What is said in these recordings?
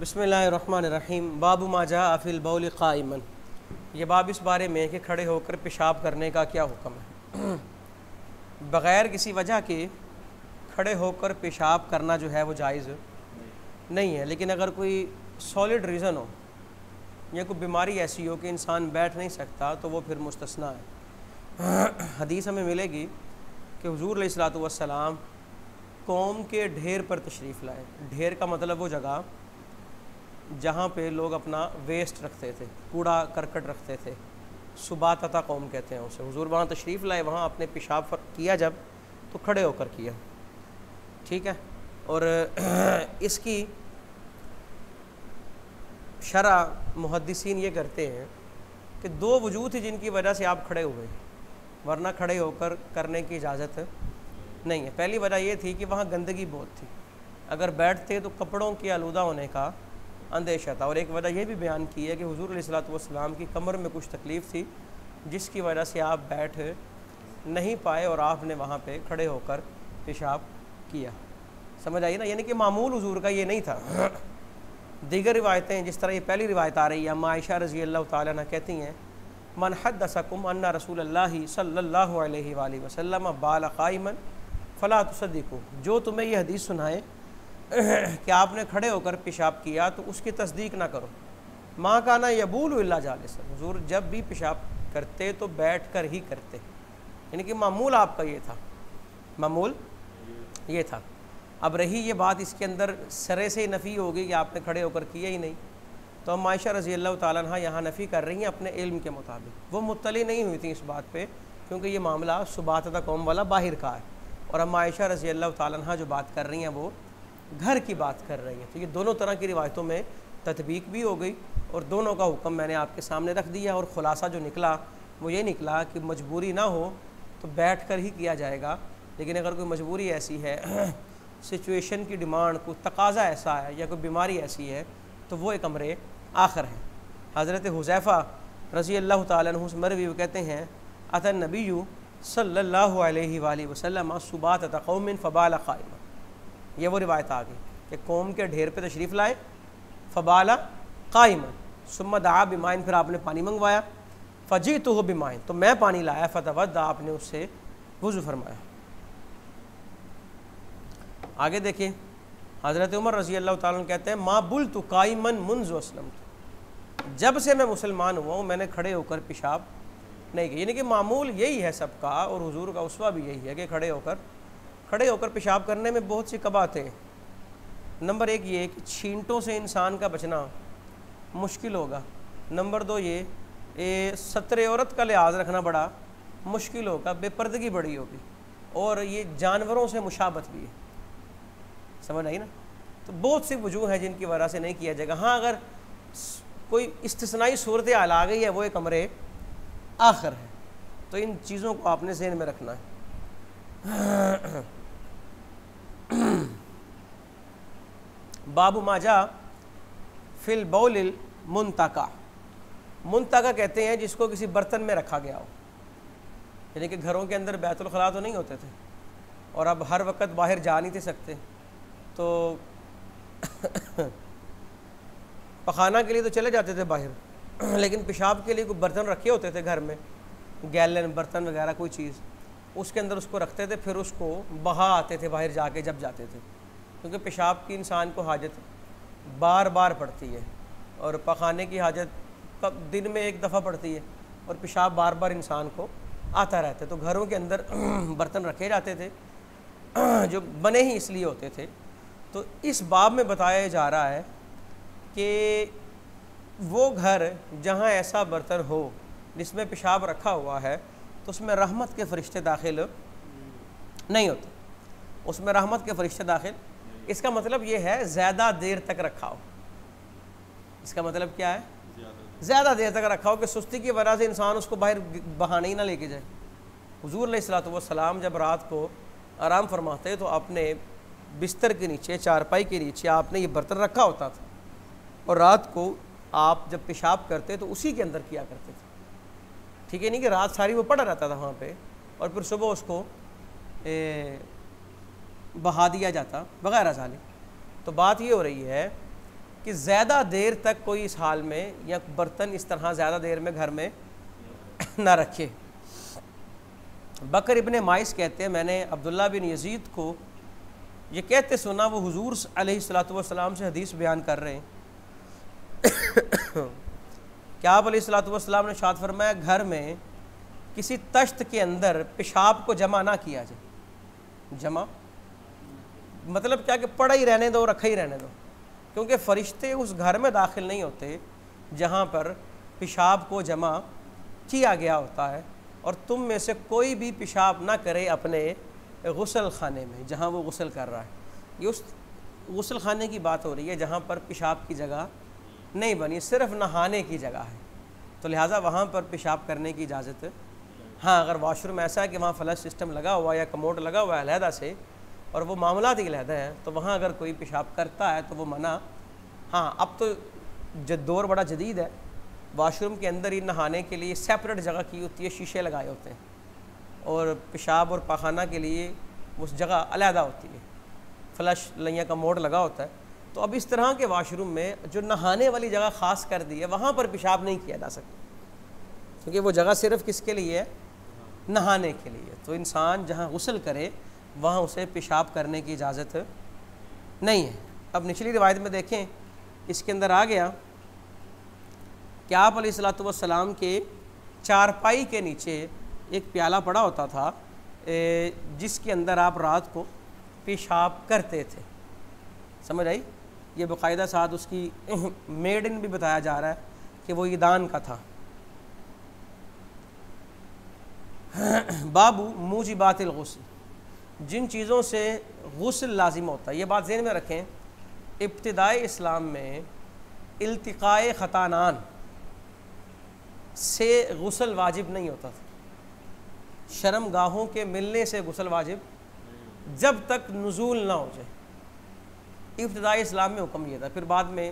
بسم اللہ الرحمن الرحیم۔ باب ما جاء فی البول قائما، یہ باب اس بارے میں کہ کھڑے ہو کر پیشاب کرنے کا کیا حکم ہے۔ بغیر کسی وجہ کے کھڑے ہو کر پیشاب کرنا جو ہے وہ جائز نہیں ہے، لیکن اگر کوئی سالڈ ریزن ہو یا کوئی بیماری ایسی ہو کہ انسان بیٹھ نہیں سکتا تو وہ پھر مستثنیٰ ہے۔ حدیث ہمیں ملے گی کہ حضور علیہ الصلوۃ والسلام قوم کے ڈھیر پر تشریف لائے۔ ڈھیر کا مطلب وہ جگہ جہاں پہ لوگ اپنا ویسٹ رکھتے تھے، کوڑا کرکٹ رکھتے تھے، سباتتا قوم کہتے ہیں اسے۔ حضور وہاں تشریف لائے، وہاں اپنے پیشاب کیا جب تو کھڑے ہو کر کیا، ٹھیک ہے۔ اور اس کی شرح محدثین یہ کرتے ہیں کہ دو وجوہ تھی جن کی وجہ سے آپ کھڑے ہوئے، ورنہ کھڑے ہو کر کرنے کی اجازت نہیں ہے۔ پہلی وجہ یہ تھی کہ وہاں گندگی بہت تھی، اگر بیٹھتے تو کپڑوں کے آلودہ ہونے کا اندیشہ تھا، اور ایک وجہ یہ بھی بیان کی ہے کہ حضور علیہ الصلوۃ والسلام کی کمر میں کچھ تکلیف تھی جس کی وجہ سے آپ بیٹھ نہیں پائے اور آپ نے وہاں پہ کھڑے ہو کر پیشاب کیا۔ سمجھ آئی نا، یعنی کہ معمول حضور کا یہ نہیں تھا۔ دیگر روایتیں جس طرح یہ پہلی روایت آ رہی ہے، اما عائشہ رضی اللہ تعالیٰ عنہ کہتی ہیں من حدثکم ان رسول اللہ صلی اللہ علیہ وآلہ وسلم بال قائما فلا تصدقوا، جو تمہیں یہ حدیث سنائے کہ آپ نے کھڑے ہو کر پیشاب کیا تو اس کی تصدیق نہ کرو۔ ما کانا یبول الا جالسا، حضور جب بھی پیشاب کرتے تو بیٹھ کر ہی کرتے، یعنی کہ معمول آپ کا یہ تھا، معمول یہ تھا۔ اب رہی یہ بات اس کے اندر سرے سے نفی ہوگی کہ آپ نے کھڑے ہو کر کیا ہی نہیں، تو ہم عائشہ رضی اللہ تعالیٰ عنہ یہاں نفی کر رہی ہیں اپنے علم کے مطابق۔ وہ مطلع نہیں ہوئی تھیں اس بات پہ کیونکہ یہ معاملہ سباتتا قوم والا باہر کا ہے، اور ہم عائشہ رضی اللہ تعالیٰ عنہ جو بات کر رہی ہیں وہ گھر کی بات کر رہی ہیں۔ تو یہ دونوں طرح کی روایتوں میں تطبیق بھی ہو گئی اور دونوں کا حکم میں نے آپ کے سامنے رکھ دیا، اور خلاصہ جو نکلا وہ یہ نکلا کہ مجبوری نہ ہو تو بیٹھ کر ہی کیا جائے گا، لیکن اگر کوئی مجبوری ایسی ہے، سچویشن کی ڈیمانڈ، کوئی تقاضا ایسا ہے یا کوئی بیماری ایسی ہے تو وہ ایک امر آخر ہے۔ حضرت حذیفہ رضی اللہ تعالیٰ عنہ سے مروی وہ کہتے ہیں اتى النبی صلی اللہ علیہ وآلہ وسلم سباتۃ قوم فبال قائما، یہ وہ روایت آ گئی کہ قوم کے ڈھیر پہ تشریف لائے، فبال قائما ثم دعا بماء، پھر آپ نے پانی منگوایا، فجئتہ بماء، تو میں پانی لایا، فتوضأ، آپ نے اس سے وضو فرمایا۔ آگے دیکھیں حضرت عمر رضی اللہ تعالیٰ عنہ کہتے ہیں ما بلت قائما منذ اسلمت، جب سے میں مسلمان ہوا ہوں میں نے کھڑے ہو کر پیشاب نہیں کیا، یعنی کہ معمول یہی ہے سب کا، اور حضور کا اسوہ بھی یہی ہے کہ کھڑے ہو کر پیشاب کرنے میں بہت سی قباحتیں ہیں۔ نمبر ایک یہ کہ چھینٹوں سے انسان کا بچنا مشکل ہوگا، نمبر دو یہ ستر عورت کا لحاظ رکھنا بڑا مشکل ہوگا، بے پردگی بڑی ہوگی، اور یہ جانوروں سے مشابہت بھی ہے۔ سمجھ آئی نا، تو بہت سی وجوہ ہیں جن کی وجہ سے نہیں کیا جائے گا۔ ہاں اگر کوئی استثنائی صورتحال آ گئی ہے وہ ایک امر آخر ہے، تو ان چیزوں کو آپ نے ذہن میں رکھنا ہے۔ باب ما جاء فی البول المنتقع، منتقع کہتے ہیں جس کو کسی برتن میں رکھا گیا ہو، یعنی کہ گھروں کے اندر بیت الخلاء تو نہیں ہوتے تھے اور اب ہر وقت باہر جا نہیں تھے سکتے، تو پخانہ کے لیے تو چلے جاتے تھے باہر، لیکن پیشاب کے لیے کوئی برتن رکھے ہوتے تھے گھر میں، گیلن برتن وغیرہ کوئی چیز، اس کے اندر اس کو رکھتے تھے، پھر اس کو بہا آتے تھے باہر جا کے جب جاتے تھے، کیونکہ پیشاب کی انسان کو حاجت بار بار پڑتی ہے، اور پخانے کی حاجت دن میں ایک دفعہ پڑتی ہے، اور پیشاب بار بار انسان کو آتا رہتا ہے، تو گھروں کے اندر برتن رکھے جاتے تھے جو بنے ہی اس لیے ہوتے تھے۔ تو اس باب میں بتایا جا رہا ہے کہ وہ گھر جہاں ایسا برتن ہو جس میں پیشاب رکھا ہوا ہے تو اس میں رحمت کے فرشتے داخل نہیں ہوتے، اس میں رحمت کے فرشتے داخل، اس کا مطلب یہ ہے زیادہ دیر تک رکھا ہو، اس کا مطلب کیا ہے زیادہ دیر تک رکھا ہو کہ سستی کی وجہ سے انسان اس کو باہر بہانے ہی نہ لے کے جائے۔ حضور علیہ الصلوۃ والسلام جب رات کو آرام فرماتے تو اپنے بستر کے نیچے، چارپائی کے نیچے آپ نے یہ برتن رکھا ہوتا تھا، اور رات کو آپ جب پیشاب کرتے تو اسی کے اندر کیا کرتے تھے، ٹھیک ہے، نہیں کہ رات ساری وہ پڑا رہتا تھا وہاں پہ اور پھر صبح اس کو بہا دیا جاتا وغیرہ ذالک۔ تو بات یہ ہو رہی ہے کہ زیادہ دیر تک کوئی اس حال میں یا برتن اس طرح زیادہ دیر میں گھر میں نہ رکھے۔ بکر ابن مائس کہتے ہیں میں نے عبداللہ بن یزید کو یہ کہتے سنا، وہ حضور علیہ الصلوۃ والسلام سے حدیث بیان کر رہے ہیں کہ آپ علیہ الصلوۃ والسلام نے ارشاد فرمایا گھر میں کسی تشت کے اندر پیشاب کو جمع نہ کیا جائے۔ جمع مطلب کیا کہ پڑا ہی رہنے دو، رکھا ہی رہنے دو، کیونکہ فرشتے اس گھر میں داخل نہیں ہوتے جہاں پر پیشاب کو جمع کیا گیا ہوتا ہے، اور تم میں سے کوئی بھی پیشاب نہ کرے اپنے غسل خانے میں جہاں وہ غسل کر رہا ہے۔ یہ اس غسل خانے کی بات ہو رہی ہے جہاں پر پیشاب کی جگہ نہیں بنی، صرف نہانے کی جگہ ہے، تو لہٰذا وہاں پر پیشاب کرنے کی اجازت۔ ہاں اگر واش روم ایسا ہے کہ وہاں فلش سسٹم لگا ہوا یا کموڈ لگا ہوا ہے علیحدہ سے اور وہ معاملات ہی علیحدہ ہیں، تو وہاں اگر کوئی پیشاب کرتا ہے تو وہ منع۔ ہاں اب تو دور بڑا جدید ہے، واش روم کے اندر ہی نہانے کے لیے سیپریٹ جگہ کی ہوتی ہے، شیشے لگائے ہوتے ہیں، اور پیشاب اور پاخانہ کے لیے اس جگہ علیحدہ ہوتی ہے، فلش لیا کا موڈ لگا ہوتا ہے۔ تو اب اس طرح کے واش روم میں جو نہانے والی جگہ خاص کر دی ہے وہاں پر پیشاب نہیں کیا جا سکتا، کیونکہ وہ جگہ صرف کس کے لیے ہے؟ نہانے کے لیے۔ تو انسان جہاں غسل کرے وہاں اسے پیشاب کرنے کی اجازت نہیں ہے۔ اب نچلی روایت میں دیکھیں، اس کے اندر آ گیا کہ آپ علیہ الصلوۃ والسلام کے چارپائی کے نیچے ایک پیالہ پڑا ہوتا تھا جس کے اندر آپ رات کو پیشاب کرتے تھے۔ سمجھ آئی؟ یہ باقاعدہ ساتھ اس کی میڈ ان بھی بتایا جا رہا ہے کہ وہ ایدان کا تھا۔ بابو موجبات الغسل، جن چیزوں سے غسل لازم ہوتا ہے۔ یہ بات ذہن میں رکھیں، ابتدائی اسلام میں التقائے خطانان سے غسل واجب نہیں ہوتا تھا، شرم گاہوں کے ملنے سے غسل واجب جب تک نزول نہ ہو جائے۔ ابتدائی اسلام میں حکم یہ تھا، پھر بعد میں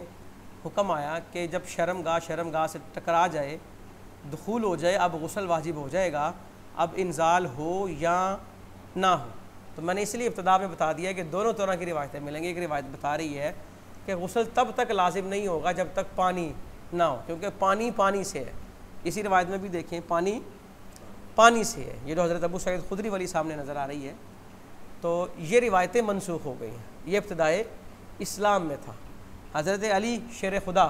حکم آیا کہ جب شرم گاہ سے ٹکرا جائے، دخول ہو جائے، اب غسل واجب ہو جائے گا، اب انزال ہو یا نہ ہو۔ تو میں نے اس لیے ابتدا میں بتا دیا کہ دونوں طرح کی روایتیں ملیں گی۔ ایک روایت بتا رہی ہے کہ غسل تب تک لازم نہیں ہوگا جب تک پانی نہ ہو، کیونکہ پانی سے ہے۔ اسی روایت میں بھی دیکھیں پانی سے ہے، یہ جو حضرت ابو سعید خدری والی سامنے نظر آ رہی ہے، تو یہ روایتیں منسوخ ہو گئی ہیں۔ یہ ابتدائے اسلام میں تھا۔ حضرت علی شیر خدا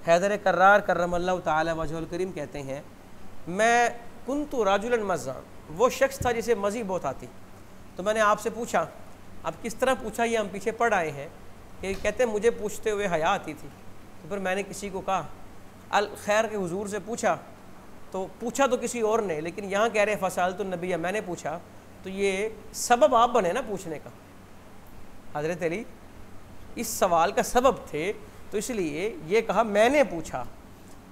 حیدر کرار کرم اللہ تعالی وجہ الکریم کہتے ہیں، میں کنت رجلا مزا، وہ شخص تھا جسے مزی بہت آتی، تو میں نے آپ سے پوچھا۔ اب کس طرح پوچھا یہ ہم پیچھے پڑھ آئے ہیں کہ کہتے ہیں مجھے پوچھتے ہوئے حیا آتی تھی، تو پھر میں نے کسی کو کہا الخیر کے حضور سے پوچھا تو کسی اور نے، لیکن یہاں کہہ رہے فسألت النبی، میں نے پوچھا، تو یہ سبب آپ بنے نا پوچھنے کا۔ حضرت علی اس سوال کا سبب تھے، تو اس لیے یہ کہا میں نے پوچھا،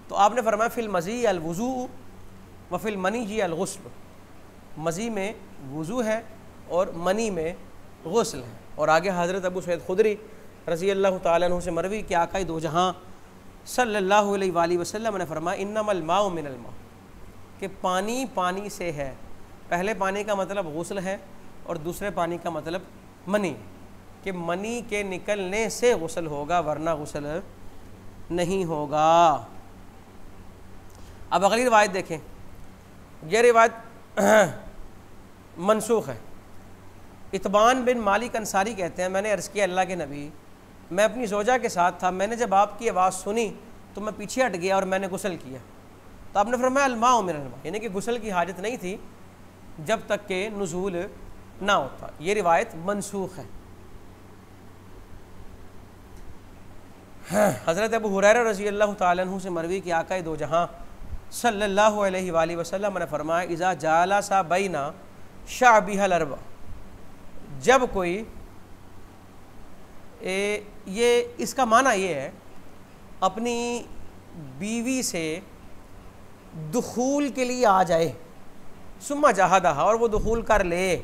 تو آپ نے فرمایا فی المزی الوضوء وفی المنی الغسل، مزی میں وضو ہے اور منی میں غسل ہے۔ اور آگے حضرت ابو سعید خدری رضی اللہ تعالیٰ عنہ سے مروی کہ آقا دو جہاں صلی اللہ علیہ وآلہ وسلم نے فرمایا انما الماء من الماء، کہ پانی سے ہے۔ پہلے پانی کا مطلب غسل ہے اور دوسرے پانی کا مطلب منی، کہ منی کے نکلنے سے غسل ہوگا ورنہ غسل نہیں ہوگا۔ اب اگلی روایت دیکھیں، یہ روایت منسوخ ہے۔ اتبان بن مالک انصاری کہتے ہیں میں نے عرض کیا اللہ کے نبی، میں اپنی زوجہ کے ساتھ تھا، میں نے جب آپ کی آواز سنی تو میں پیچھے ہٹ گیا اور میں نے غسل کیا، تو آپ نے فرمایا الماء من الماء، یعنی کہ غسل کی حاجت نہیں تھی جب تک کہ نزول نہ ہوتا۔ یہ روایت منسوخ ہے۔ حضرت ابو ہریرہ رضی اللہ تعالیٰ عنہ سے مروی کہ آقا دو جہاں صلی اللہ علیہ وآلہ وسلم نے فرمایا اذا جالس بین شعبہ الاربع، جب کوئی یہ اس کا معنی یہ ہے اپنی بیوی سے دخول کے لیے آ جائے، ثم جہدہ، اور وہ دخول کر لے۔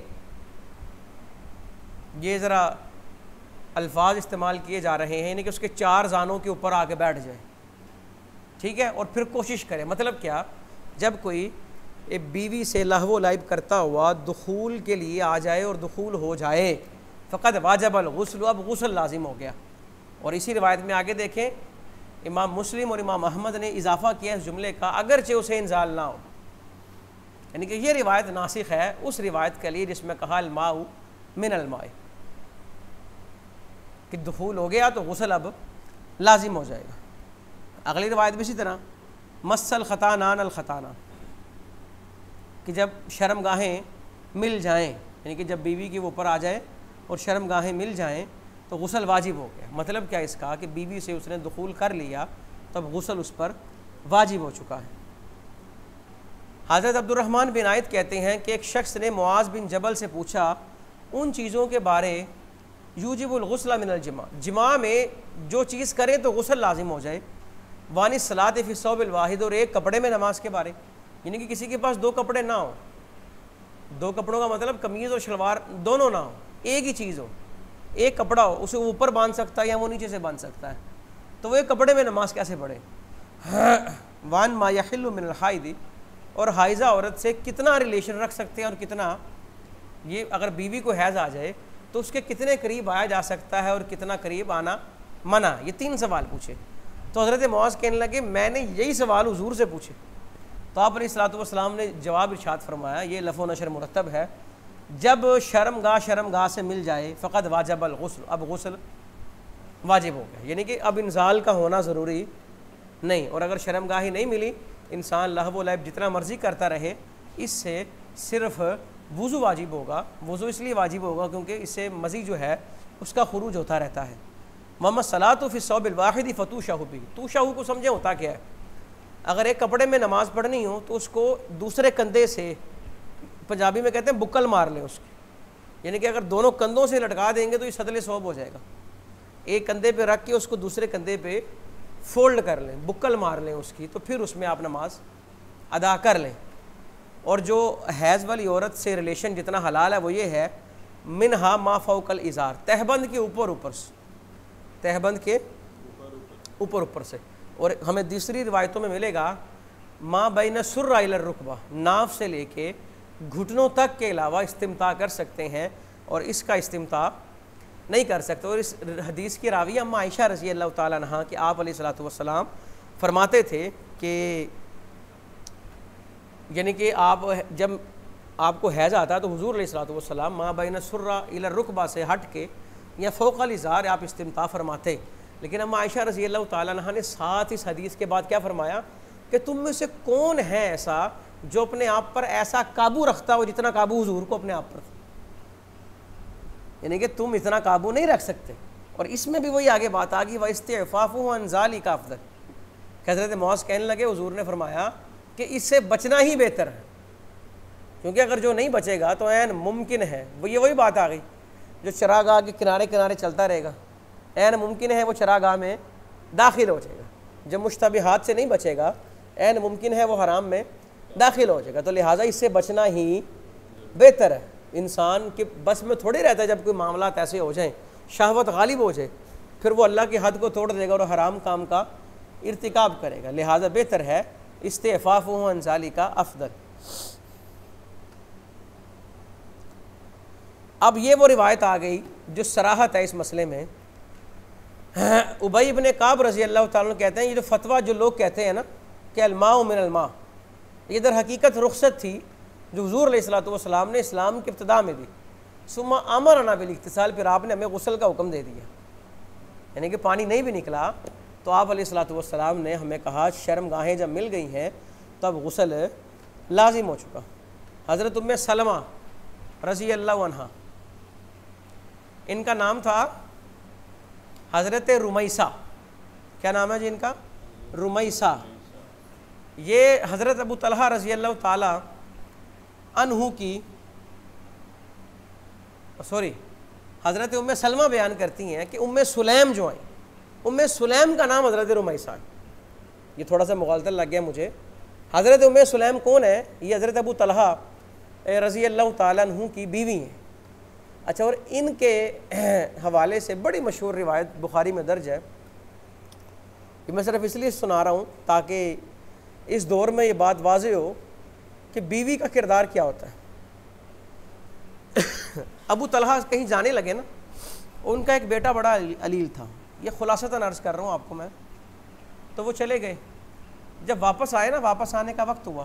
یہ ذرا الفاظ استعمال کیے جا رہے ہیں، یعنی کہ اس کے چار زانوں کے اوپر آ کے بیٹھ جائے، ٹھیک ہے، اور پھر کوشش کرے۔ مطلب کیا؟ جب کوئی بیوی سے لہو و لعب کرتا ہوا دخول کے لیے آ جائے اور دخول ہو جائے، فقد واجب الغسل، اب غسل لازم ہو گیا۔ اور اسی روایت میں آگے دیکھیں امام مسلم اور امام احمد نے اضافہ کیا اس جملے کا اگرچہ اسے انزال نہ ہو، یعنی کہ یہ روایت ناسخ ہے اس روایت کے لیے جس میں کہا الماء من الماء، کہ دخول ہو گیا تو غسل اب لازم ہو جائے گا۔ اگلی روایت بھی اسی طرح مس الختانان الختانہ، کہ جب شرم گاہیں مل جائیں، یعنی کہ جب بیوی کے اوپر آ جائے اور شرم گاہیں مل جائیں تو غسل واجب ہو گیا۔ مطلب کیا اس کا کہ بیوی سے اس نے دخول کر لیا تب غسل اس پر واجب ہو چکا ہے۔ حضرت عبد الرحمن بن عائد کہتے ہیں کہ ایک شخص نے معاذ بن جبل سے پوچھا ان چیزوں کے بارے یوجب الغسل من الجماع، جماع میں جو چیز کرے تو غسل لازم ہو جائے، وانی الصلاۃ فی الثوب الواحد، اور ایک کپڑے میں نماز کے بارے، یعنی کہ کسی کے پاس دو کپڑے نہ ہوں، دو کپڑوں کا مطلب قمیض اور شلوار دونوں نہ ہو، ایک ہی چیز ہو، ایک کپڑا ہو، اسے اوپر باندھ سکتا ہے یا وہ نیچے سے باندھ سکتا ہے، تو وہ ایک کپڑے میں نماز کیسے پڑھے؟ وان ما یحل من الحائض، اور حائضہ عورت سے کتنا ریلیشن رکھ سکتے ہیں اور کتنا، یہ اگر بیوی کو حیض آ جائے تو اس کے کتنے قریب آیا جا سکتا ہے اور کتنا قریب آنا منع، یہ 3 سوال پوچھے۔ تو حضرت معاذ کہنے لگے میں نے یہی سوال حضور سے پوچھے، تو آپ علیہ الصلوۃ والسلام نے جواب ارشاد فرمایا، یہ لفظ و نشر مرتب ہے، جب شرم گاہ سے مل جائے فقط واجب الغسل، اب غسل واجب ہو گیا، یعنی کہ اب انزال کا ہونا ضروری نہیں، اور اگر شرم گاہی نہیں ملی انسان لہو و لعب جتنا مرضی کرتا رہے، اس سے صرف وضو واجب ہوگا۔ وضو اس لیے واجب ہوگا کیونکہ اس سے مزید جو ہے اس کا خروج ہوتا رہتا ہے۔ محمد صلاۃ فی الثوب الواحد فتوشہ بھی، توشہ کو سمجھیں ہوتا کیا ہے؟ اگر ایک کپڑے میں نماز پڑھنی ہو تو اس کو دوسرے کندھے سے، پنجابی میں کہتے ہیں بکل مار لیں اس کی، یعنی کہ اگر دونوں کندھوں سے لٹکا دیں گے تو یہ سدل ثوب ہو جائے گا، ایک کندھے پہ رکھ کے اس کو دوسرے کندھے پہ فولڈ کر لیں، بکل مار لیں اس کی، تو پھر اس میں آپ نماز ادا کر لیں۔ اور جو حیض والی عورت سے ریلیشن جتنا حلال ہے وہ یہ ہے منہا ما فوق الازار، تہبند کے اوپر سے، تہبند کے اوپر سے، اور ہمیں دوسری روایتوں میں ملے گا ما بین سرہ الی الرکبہ، ناف سے لے کے گھٹنوں تک کے علاوہ استمتاع کر سکتے ہیں، اور اس کا استمتاع نہیں کر سکتے۔ اور اس حدیث کی راوی اما عائشہ رضی اللہ تعالیٰ عنہا کہ آپ علیہ الصلوۃ والسلام فرماتے تھے کہ یعنی کہ جب آپ کو حیض آتا ہے تو حضور علیہ الصلوۃ والسلام ما بین سرہ الی الرکبہ سے ہٹ کے یا فوق الازار آپ استمتاع فرماتے، لیکن اما عائشہ رضی اللہ تعالیٰ عنہا نے ساتھ اس حدیث کے بعد کیا فرمایا کہ تم میں سے کون ہے ایسا جو اپنے آپ پر ایسا قابو رکھتا ہو جتنا قابو حضور کو اپنے آپ پر، یعنی کہ تم اتنا قابو نہیں رکھ سکتے۔ اور اس میں بھی وہی آگے بات آ گئی وَاسْتِعْفَافُهُ عَنْ ذَلِكَ أَفْضَلُ، کہ حضرت معاذ کہنے لگے حضور نے فرمایا کہ اس سے بچنا ہی بہتر ہے، کیونکہ اگر جو نہیں بچے گا تو عین ممکن ہے، وہی بات آ گئی جو چراگاہ کے کنارے چلتا رہے گا، عین ممکن ہے وہ چراگاہ میں داخل ہو جائے گا، جب مشتبہات سے نہیں بچے گا عین ممکن ہے وہ حرام میں داخل ہو جائے گا، تو لہٰذا اس سے بچنا ہی بہتر ہے۔ انسان کے بس میں تھوڑی رہتا ہے جب کوئی معاملات ایسے ہو جائیں، شہوت غالب ہو جائے، پھر وہ اللہ کی حد کو توڑ دے گا اور حرام کام کا ارتکاب کرے گا، لہٰذا بہتر ہے استعفافہ عن ذالک افضل۔ اب یہ وہ روایت آ گئی جو صراحت ہے اس مسئلے میں۔ ابی بن کعب رضی اللہ تعالیٰ عنہ کہتے ہیں یہ جو فتویٰ جو لوگ کہتے ہیں نا کہ الماء من الماء، یہ در حقیقت رخصت تھی جو حضور علیہ الصلوۃ والسلام نے اسلام کی ابتدا میں دی، ثم امرنا بالاغتسال، پھر آپ نے ہمیں غسل کا حکم دے دیا، یعنی کہ پانی نہیں بھی نکلا تو آپ علیہ الصلوۃ والسلام نے ہمیں کہا شرم گاہیں جب مل گئی ہیں تب غسل لازم ہو چکا۔ حضرت ام سلمہ رضی اللہ عنہا، ان کا نام تھا حضرت رمیسہ، کیا نام ہے جی ان کا؟ رمیسہ۔ یہ حضرت ابو طلحہ رضی اللہ تعالی عنہ کی حضرت ام سلمہ بیان کرتی ہیں کہ ام سلیم جو ہیں، ام سلیم کا نام حضرت رمیسہ ہے، یہ تھوڑا سا مغالطہ لگ گیا مجھے۔ حضرت ام سلیم کون ہے؟ یہ حضرت ابو طلحہ رضی اللہ تعالیٰ عنہ کی بیوی ہیں۔ اچھا، اور ان کے حوالے سے بڑی مشہور روایت بخاری میں درج ہے، کہ میں صرف اس لیے سنا رہا ہوں تاکہ اس دور میں یہ بات واضح ہو کہ بیوی کا کردار کیا ہوتا ہے۔ ابو طلحہ کہیں جانے لگے نا، ان کا ایک بیٹا بڑا علیل تھا، یہ خلاصتاً عرض کر رہا ہوں آپ کو میں. تو وہ چلے گئے. جب واپس آئے نا، واپس آنے کا وقت ہوا،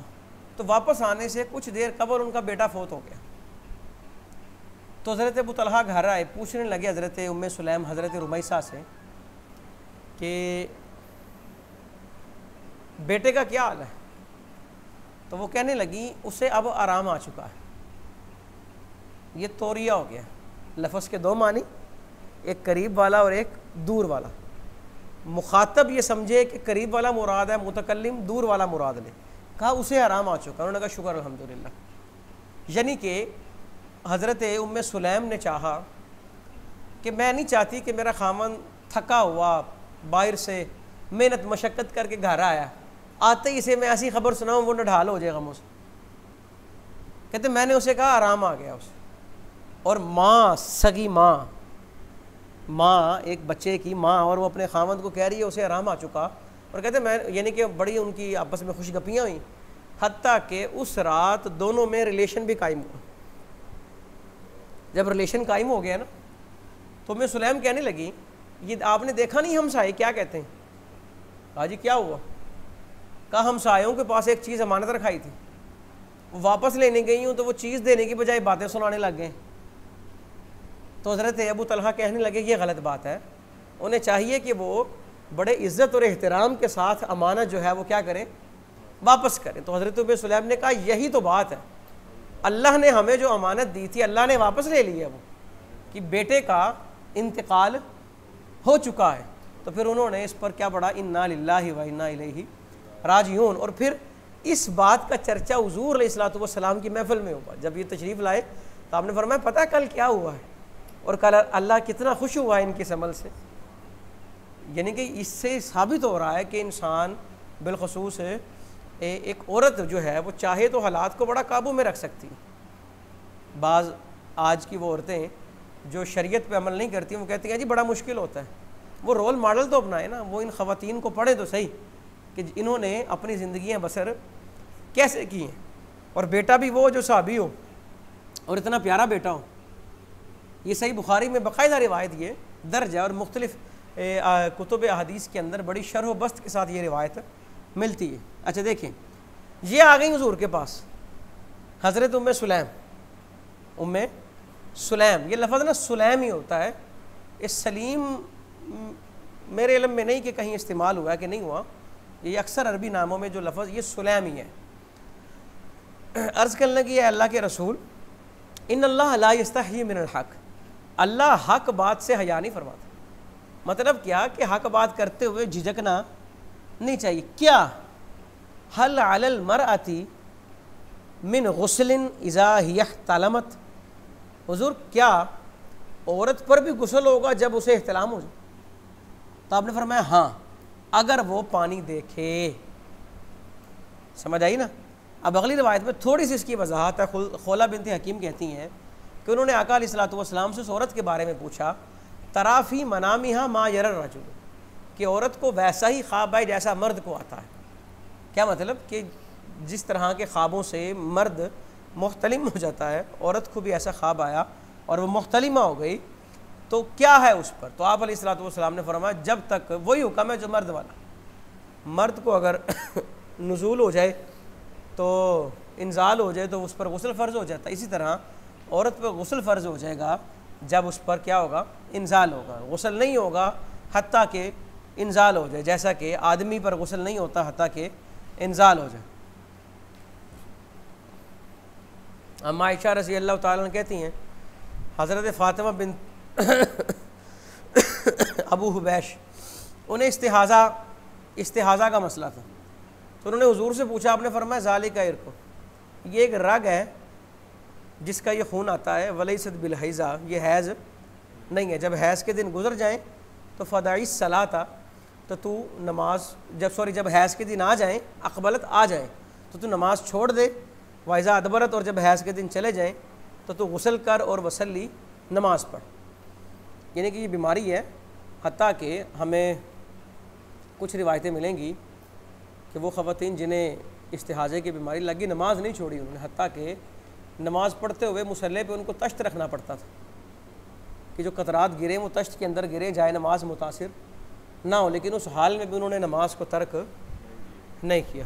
تو واپس آنے سے کچھ دیر قبل ان کا بیٹا فوت ہو گیا. تو حضرت ابو طلحہ گھر آئے، پوچھنے لگے حضرت ام سلیم حضرت رمیثہ سے کہ بیٹے کا کیا حال ہے؟ تو وہ کہنے لگی اسے اب آرام آ چکا ہے. یہ توریہ ہو گیا. لفظ کے 2 معنی، ایک قریب والا اور ایک دور والا. مخاطب یہ سمجھے کہ قریب والا مراد ہے، متکلم دور والا مراد لے. کہا اسے آرام آ چکا. انہوں نے کہا شکر الحمدللہ. یعنی کہ حضرت ام سلیم نے چاہا کہ میں نہیں چاہتی کہ میرا خامن تھکا ہوا باہر سے محنت مشقت کر کے گھر آیا، آتے ہی اسے میں ایسی خبر سناؤں وہ نڈھال ہو جائے غموں سے. کہتے میں نے اسے کہا آرام آ گیا اسے. اور ماں، سگی ماں ایک بچے کی ماں، اور وہ اپنے خامند کو کہہ رہی ہے اسے آرام آ چکا. اور کہتے میں یعنی کہ بڑی ان کی آپس میں خوش گپیاں ہوئیں، حتیٰ کہ اس رات دونوں میں ریلیشن بھی قائم ہوا. جب ریلیشن قائم ہو گیا نا، تو میں سلیم کہنے لگی یہ آپ نے دیکھا نہیں ہمسائے کیا کہتے ہیں؟ کہا جی کیا ہوا؟ کہا ہمسایوں کے پاس ایک چیز امانت رکھائی تھی، وہ واپس لینے گئی ہوں تو وہ چیز دینے کی بجائے باتیں سنانے لگ گئے. تو حضرت ابو طلحہ کہنے لگے یہ غلط بات ہے، انہیں چاہیے کہ وہ بڑے عزت اور احترام کے ساتھ امانت جو ہے وہ کیا کریں، واپس کریں. تو حضرت ابو سلیم نے کہا یہی تو بات ہے، اللہ نے ہمیں جو امانت دی تھی اللہ نے واپس لے لی ہے، وہ کہ بیٹے کا انتقال ہو چکا ہے. تو پھر انہوں نے اس پر کیا پڑھا، انا للہ و انا الیہ راجعون. اور پھر اس بات کا چرچہ حضور علیہ الصلوۃ والسلام کی محفل میں ہوا. جب یہ تشریف لائے تو آپ نے فرمایا پتہ ہے کل کیا ہوا ہے، اور کل اللہ کتنا خوش ہوا ہے ان کے عمل سے. یعنی کہ اس سے ثابت ہو رہا ہے کہ انسان بالخصوص ایک عورت جو ہے وہ چاہے تو حالات کو بڑا قابو میں رکھ سکتی. بعض آج کی وہ عورتیں جو شریعت پہ عمل نہیں کرتی وہ کہتی ہیں جی بڑا مشکل ہوتا ہے. وہ رول ماڈل تو اپنائے نا، وہ ان خواتین کو پڑھیں تو صحیح کہ انہوں نے اپنی زندگیاں بسر کیسے کی ہیں. اور بیٹا بھی وہ جو صحابی ہو اور اتنا پیارا بیٹا ہو. یہ صحیح بخاری میں باقاعدہ روایت یہ درج ہے، اور مختلف کتب احادیث کے اندر بڑی شرح و بسط کے ساتھ یہ روایت ملتی ہے. اچھا دیکھیں، یہ آ گئی حضور کے پاس حضرت ام سلیم. یہ لفظ نا سلیم ہی ہوتا ہے. اس سلیم میرے علم میں نہیں کہ کہیں استعمال ہوا ہے کہ نہیں ہوا. یہ اکثر عربی ناموں میں جو لفظ یہ سلیم ہی ہے. عرض کرنے لگی ہے اللہ کے رسول ان اللہ لا یستحیی من الحق، اللہ حق بات سے حیا نہیں فرماتا. مطلب کیا کہ حق بات کرتے ہوئے جھجکنا نہیں چاہیے. کیا حل علی المرأۃ من غسل اذا ہی احتلمت، حضور کیا عورت پر بھی غسل ہوگا جب اسے احتلام ہو جائے؟ تو آپ نے فرمایا ہاں اگر وہ پانی دیکھے. سمجھ آئی نا؟ اب اگلی روایت میں تھوڑی سی اس کی وضاحت ہے. خولہ بنت حکیم کہتی ہیں کہ انہوں نے آقا علیہ الصلوۃ والسلام سے اس عورت کے بارے میں پوچھا تری فی منامہا ما یری الرجل، کہ عورت کو ویسا ہی خواب آئے جیسا مرد کو آتا ہے. کیا مطلب کہ جس طرح کے خوابوں سے مرد محتلم ہو جاتا ہے، عورت کو بھی ایسا خواب آیا اور وہ محتلمہ ہو گئی تو کیا ہے اس پر؟ تو آپ علیہ الصلوۃ والسلام نے فرمایا جب تک وہی حکم ہے جو مرد والا، مرد کو اگر نزول ہو جائے تو انزال ہو جائے تو اس پر غسل فرض ہو جاتا ہے، اسی طرح عورت پر غسل فرض ہو جائے گا جب اس پر کیا ہوگا؟ انزال ہوگا. غسل نہیں ہوگا حتیٰ کہ انزال ہو جائے، جیسا کہ آدمی پر غسل نہیں ہوتا حتیٰ کہ انزال ہو جائے. اما عائشہ رضی اللہ تعالیٰ عنہ کہتی ہیں حضرت فاطمہ بنت ابو حبیش انہیں استحاضہ کا مسئلہ تھا. تو انہوں نے حضور سے پوچھا، آپ نے فرمایا ذالک عرق، یہ ایک رگ ہے جس کا یہ خون آتا ہے، ولیست بالحیضہ، یہ حیض نہیں ہے. جب حیض کے دن گزر جائیں تو فدعی الصلاۃ، تو نماز جب حیض کے دن آ جائیں، اقبلت آ جائیں تو نماز چھوڑ دے. وَإِذَا أَدْبَرَتْ، اور جب حیض کے دن چلے جائیں تو غسل کر اور وصلی، نماز پڑھ. یعنی کہ یہ بیماری ہے، حتیٰ کہ ہمیں کچھ روایتیں ملیں گی کہ وہ خواتین جنہیں استحاضے کی بیماری لگی نماز نہیں چھوڑی انہوں نے، حتیٰ کہ نماز پڑھتے ہوئے مصلی پہ ان کو تشت رکھنا پڑتا تھا کہ جو قطرات گریں وہ تشت کے اندر گریں، جائے نماز متاثر نہ ہو، لیکن اس حال میں بھی انہوں نے نماز کو ترک نہیں کیا۔